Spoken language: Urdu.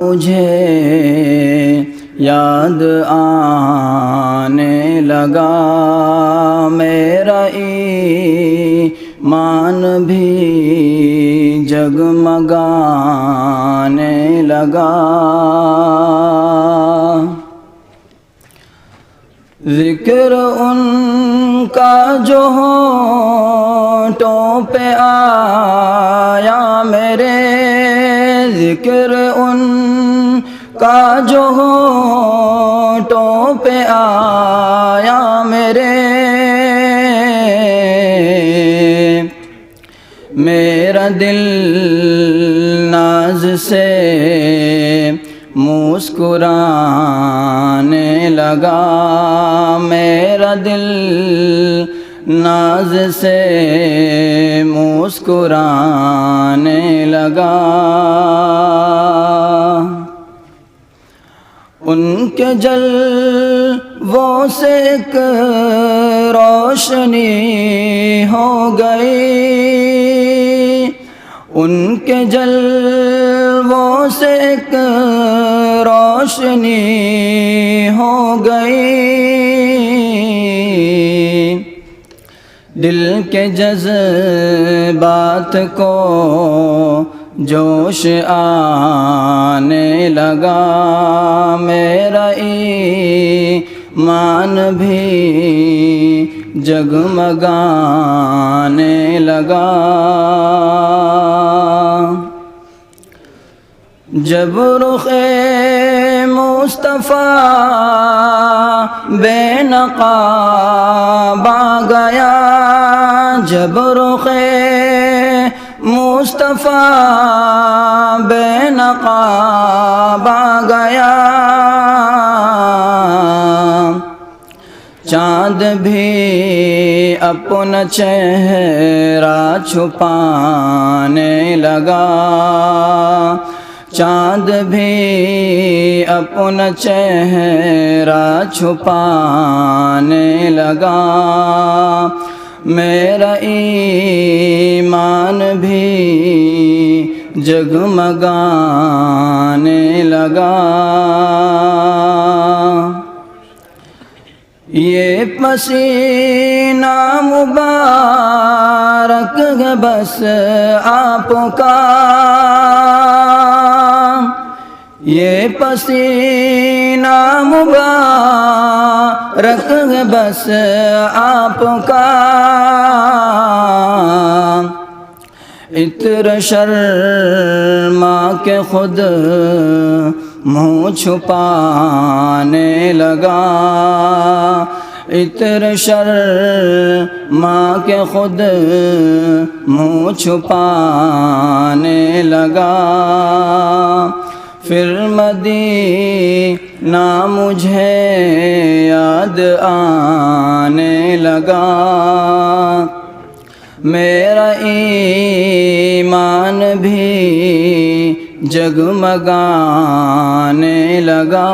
مجھے یاد آنے لگا، میرا ایمان بھی جگمگانے لگا۔ ذکر ان کا جو ہونٹوں پہ آیا میرے، ذکر ان کا جو ہونٹوں پہ آیا میرے، میرا دل ناز سے مسکرانے لگا، میرا دل ناز سے مسکرانے لگا۔ ان کے جلووں سے ایک روشنی ہو گئی، ان کے جلووں سے ایک روشنی ہو گئی، دل کے جذبات کو جوش آنے لگا، میرا ایمان بھی جگمگانے لگا۔ جب رخ مصطفیٰ بے نقاب آ گیا، جب رخ مصطفیٰ بے نقاب آ گیا، چاند بھی اپنا چہرہ چھپانے لگا، چاند بھی اپنا چہرہ چھپانے لگا، میرا ایمان بھی جگمگانے لگا۔ یہ پسینہ مبارک ہے بس آپ کا، یہ پسینہ مبارک ہے بس آپ کا، عطر شرما کے خود منہ چھپانے لگا، عطر شرما کے خود منہ چھپانے لگا، پھر مدینہ مجھے یاد آنے لگا، میرا ایمان بھی جگمگانے لگا۔